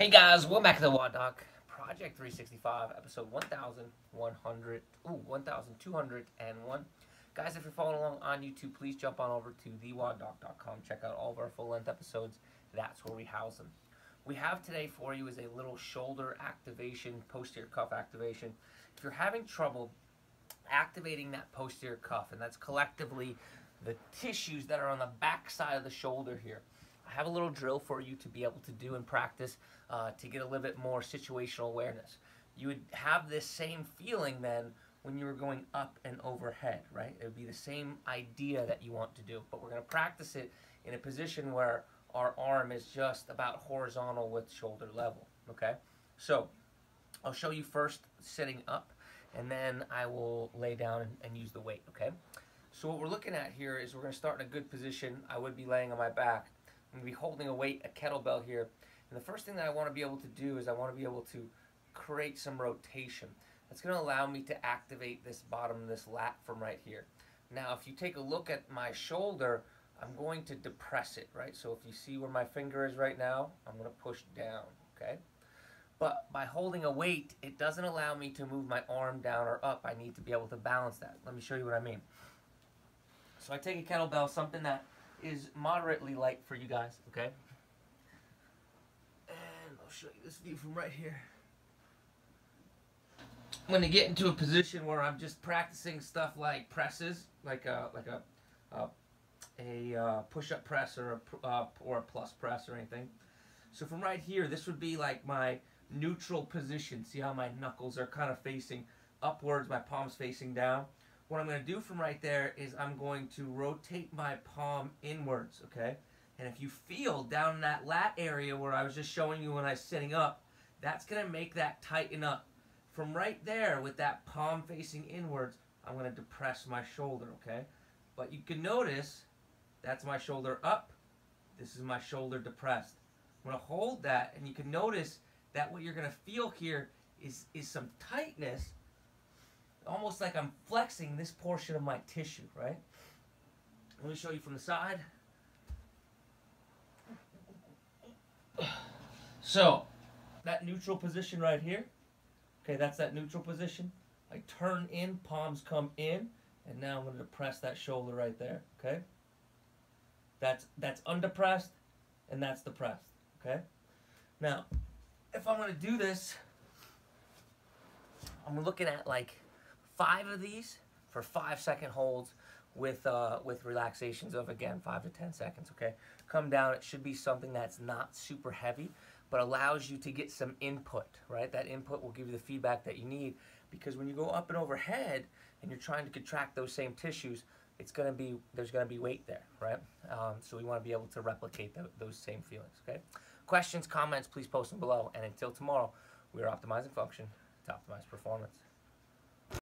Hey guys, welcome back to the WODdoc, Project 365, episode 1201. Guys, if you're following along on YouTube, please jump on over to WODdoc.com. Check out all of our full-length episodes. That's where we house them. We have today for you is a little shoulder activation, posterior cuff activation. If you're having trouble activating that posterior cuff, and that's collectively the tissues that are on the back side of the shoulder here, I have a little drill for you to be able to do in practice to get a little bit more situational awareness. You would have this same feeling then when you were going up and overhead, right? It would be the same idea that you want to do, but we're going to practice it in a position where our arm is just about horizontal with shoulder level, okay? So I'll show you first sitting up, and then I will lay down and use the weight, okay? So what we're looking at here is we're going to start in a good position. I would be laying on my back. I'm going to be holding a weight, a kettlebell here. And the first thing that I want to be able to do is I want to be able to create some rotation. That's going to allow me to activate this bottom, this lat from right here. Now, if you take a look at my shoulder, I'm going to depress it, right? So if you see where my finger is right now, I'm going to push down, okay? But by holding a weight, it doesn't allow me to move my arm down or up. I need to be able to balance that. Let me show you what I mean. So I take a kettlebell, something that is moderately light for you guys, okay? And I'll show you this view from right here. I'm going to get into a position where I'm just practicing stuff like presses, like a push-up press or a plus press or anything. So from right here, this would be like my neutral position. See how my knuckles are kind of facing upwards, my palms facing down? What I'm going to do from right there is I'm going to rotate my palm inwards, okay? And if you feel down in that lat area where I was just showing you when I was sitting up, that's going to make that tighten up. From right there with that palm facing inwards, I'm going to depress my shoulder, okay? But you can notice that's my shoulder up. This is my shoulder depressed. I'm going to hold that, and you can notice that what you're going to feel here is some tightness, almost like I'm flexing this portion of my tissue, right? Let me show you from the side. So, that neutral position right here, okay, that's that neutral position. I turn in, palms come in, and now I'm going to depress that shoulder right there, okay? That's undepressed, and that's depressed, okay? Now, if I'm going to do this, I'm looking at like 5 of these for 5-second holds with relaxations of, again, 5 to 10 seconds, okay? Come down. It should be something that's not super heavy, but allows you to get some input, right? That input will give you the feedback that you need, because when you go up and overhead and you're trying to contract those same tissues, there's going to be weight there, right? So we want to be able to replicate those same feelings, okay? Questions, comments, please post them below. And until tomorrow, we are optimizing function to optimize performance.